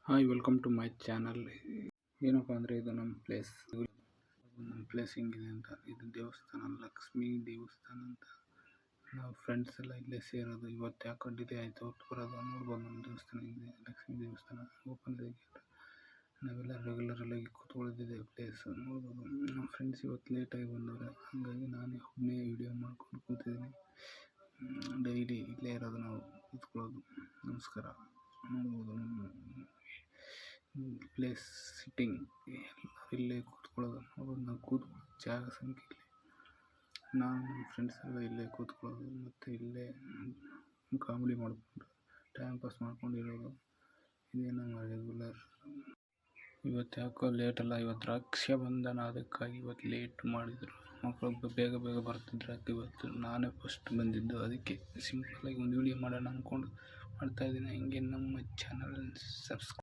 Hi, welcome to my channel. ಏನಪ್ಪ ಅಂದರೆ ಇದು ನಮ್ಮ ಪ್ಲೇಸ್ ಹೆಂಗಿದೆ ಅಂತ. ಇದು ದೇವಸ್ಥಾನ, ಲಕ್ಷ್ಮೀ ದೇವಸ್ಥಾನ ಅಂತ. ನಾವು ಫ್ರೆಂಡ್ಸ್ ಎಲ್ಲ ಇಲ್ಲೇ ಸೇರೋದು. ಇವತ್ತು ಯಾಕೋ ಡಿಲೇ ಆಯಿತು ಹೊರಟು ಬರೋದು. ನೋಡ್ಬೋದು, ನಮ್ಮ ದೇವಸ್ಥಾನ ಇದೆ, ಲಕ್ಷ್ಮೀ ದೇವಸ್ಥಾನ ಓಪನ್ ಇದೆ. ನಾವೆಲ್ಲ ರೆಗ್ಯುಲರಾಗಿ ಕೂತ್ಕೊಳ್ಳೋದಿದೆ ಪ್ಲೇಸ್ ನೋಡ್ಬೋದು. ನಮ್ಮ ಫ್ರೆಂಡ್ಸ್ ಇವತ್ತು ಲೇಟಾಗಿ ಬಂದವ್ರೆ, ಹಾಗಾಗಿ ನಾನೇ ಒಬ್ಬನೇ ವಿಡಿಯೋ ಮಾಡ್ಕೊಂಡು ಕೂತಿದ್ದೀನಿ. ಡೈಲಿ ಇಲ್ಲೇ ಇರೋದು, ನಾವು ಕೂತ್ಕೊಳ್ಳೋದು. ನಮಸ್ಕಾರ. ನೋಡ್ಬೋದು ಪ್ಲೇಸ್ ಸಿಟ್ಟಿಂಗ್, ಇಲ್ಲೇ ಕೂತ್ಕೊಳ್ಳೋದು. ನೋಡೋದು, ನಾವು ಕೂತ್ಕೊಳ್ಳೋ ಜಾಗ ಸಂಖ್ಯೆ ಇಲ್ಲಿ. ನಾವು ನಮ್ಮ ಫ್ರೆಂಡ್ಸ್ ಎಲ್ಲ ಇಲ್ಲೇ ಕೂತ್ಕೊಳ್ಳೋದು, ಮತ್ತು ಇಲ್ಲೇ ಕಾಮಿಡಿ ಮಾಡಿಕೊಂಡು ಟೈಮ್ ಪಾಸ್ ಮಾಡ್ಕೊಂಡು ಇರೋದು. ಇದೇ ನಮ್ಮ ರೆಗ್ಯುಲರ್. ಇವತ್ತು ಯಾಕೋ ಲೇಟಲ್ಲ, ಇವತ್ತು ರಕ್ಷಾಬಂಧನ, ಅದಕ್ಕಾಗಿ ಇವತ್ತು ಲೇಟ್ ಮಾಡಿದರು. ಮಕ್ಕಳು ಬೇಗ ಬರ್ತಿದ್ರು. ಅದಕ್ಕೆ ಇವತ್ತು ನಾನೇ ಫಸ್ಟ್ ಬಂದಿದ್ದು. ಅದಕ್ಕೆ ಸಿಂಪಲಾಗಿ ಒಂದು ವಿಡಿಯೋ ಮಾಡೋಣ ಅಂದ್ಕೊಂಡು ಮಾಡ್ತಾಯಿದ್ದೀನಿ. ಹಿಂಗೆ ನಮ್ಮ ಚಾನಲ್ ಸಬ್ಸ್ಕ್ರೈಬ್